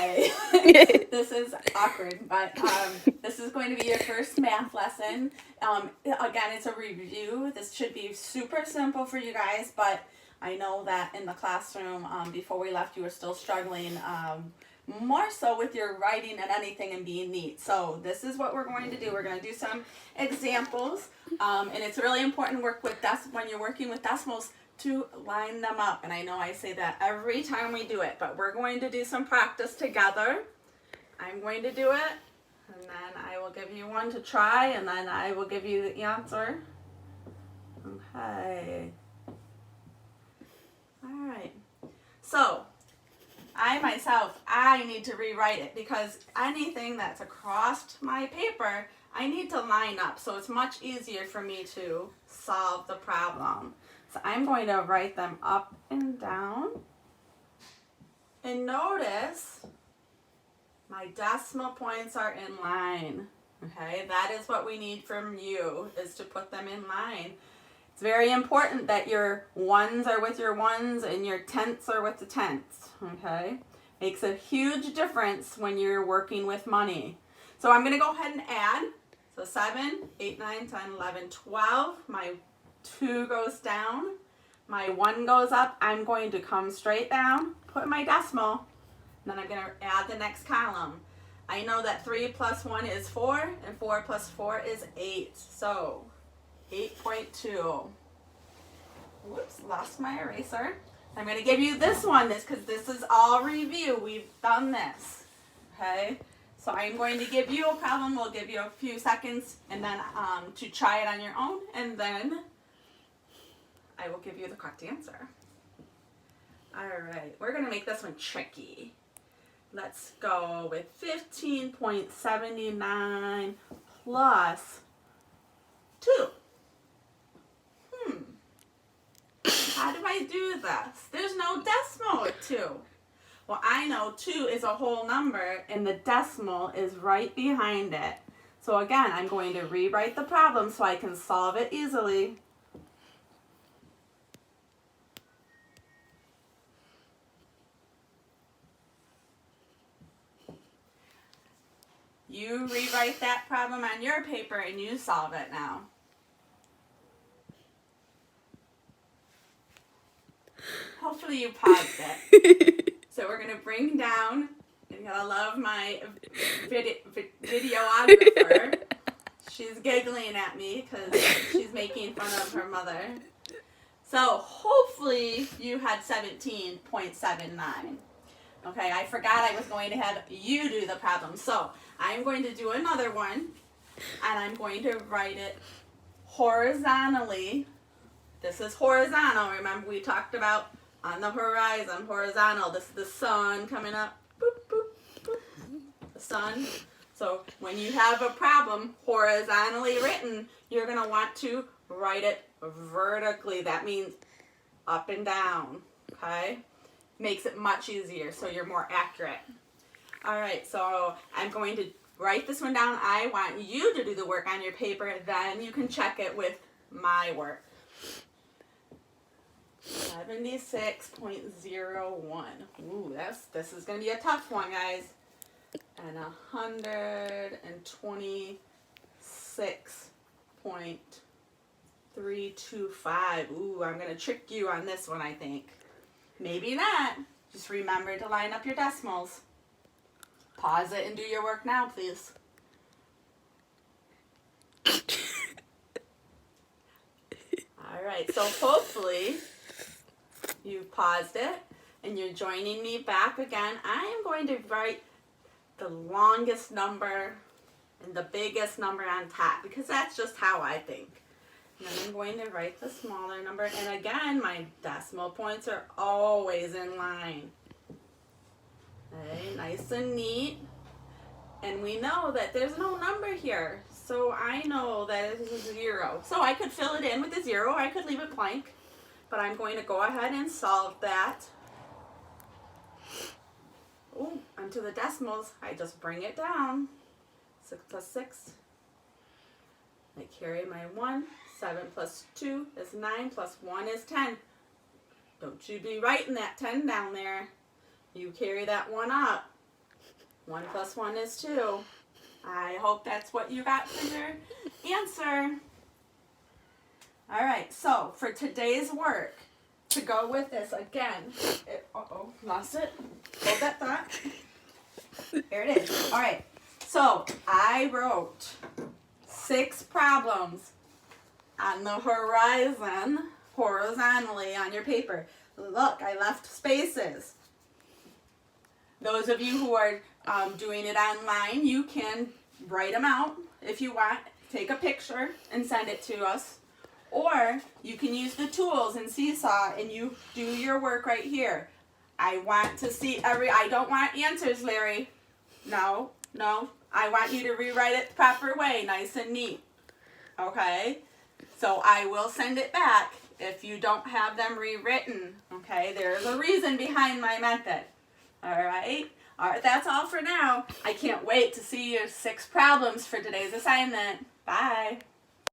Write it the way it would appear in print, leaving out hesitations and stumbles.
Okay. This is awkward, but this is going to be your first math lesson. Again, it's a review. This should be super simple for you guys, but I know that in the classroom before we left, you were still struggling more so with your writing and anything and being neat. So this is what we're going to do. We're going to do some examples, and it's really important to work with when you're working with decimals to line them up. And I know I say that every time we do it, but we're going to do some practice together. I'm going to do it, and then I will give you one to try, and then I will give you the answer. Okay. All right. So I need to rewrite it because anything that's across my paper, I need to line up. So it's much easier for me to solve the problem. So I'm going to write them up and down. And notice my decimal points are in line. Okay, that is what we need from you, is to put them in line. It's very important that your ones are with your ones and your tenths are with the tenths, okay? Makes a huge difference when you're working with money. So I'm going to go ahead and add. So 7, 8, 9, 10, 11, 12. My 2 goes down. My 1 goes up. I'm going to come straight down, put my decimal, and then I'm going to add the next column. I know that 3 plus 1 is 4, and 4 plus 4 is 8. So 8.2. Whoops, lost my eraser. I'm going to give you this one, because this is all review. We've done this. Okay? So I'm going to give you a problem. We'll give you a few seconds and then to try it on your own, and then I will give you the correct answer. All right, we're going to make this one tricky. Let's go with 15.79 plus 2. How do I do this? There's no decimal with 2. Well, I know 2 is a whole number and the decimal is right behind it. So again, I'm going to rewrite the problem so I can solve it easily. You rewrite that problem on your paper and you solve it now. Hopefully you paused it. So we're going to bring down, and you gotta love my videographer. She's giggling at me because she's making fun of her mother. So hopefully you had 17.79. Okay, I forgot I was going to have you do the problem. So I'm going to do another one, and I'm going to write it horizontally. This is horizontal. Remember we talked about on the horizon, horizontal. This is the sun coming up. Boop, boop, boop. The sun. So when you have a problem horizontally written, you're going to want to write it vertically. That means up and down. Okay? Makes it much easier so you're more accurate. All right, so I'm going to write this one down. I want you to do the work on your paper. Then you can check it with my work. 76.01. Ooh, this is going to be a tough one, guys. And 126.325. Ooh, I'm going to trick you on this one, I think. Maybe not. Just remember to line up your decimals. Pause it and do your work now, please. All right, so hopefully you've paused it and you're joining me back again. I am going to write the longest number and the biggest number on top because that's just how I think. And then I'm going to write the smaller number. And again, my decimal points are always in line. Okay, nice and neat. And we know that there's no number here. So I know that it is a 0. So I could fill it in with a 0 or I could leave it blank. But I'm going to go ahead and solve that. Oh, onto the decimals, I just bring it down. 6 plus 6. I carry my 1. 7 plus 2 is 9 plus 1 is 10. Don't you be writing that 10 down there. You carry that 1 up. 1 + 1 is 2. I hope that's what you got for your answer. All right, so for today's work, to go with this again, lost it. Hold that thought. Here it is. All right, so I wrote 6 problems on the horizon, horizontally on your paper. Look, I left spaces. Those of you who are doing it online, you can write them out if you want. Take a picture and send it to us. Or you can use the tools in Seesaw and you do your work right here. I want to see I don't want answers, Larry. No. I want you to rewrite it the proper way, nice and neat. Okay? So I will send it back if you don't have them rewritten. Okay? There's a reason behind my method. All right? All right, that's all for now. I can't wait to see your 6 problems for today's assignment. Bye.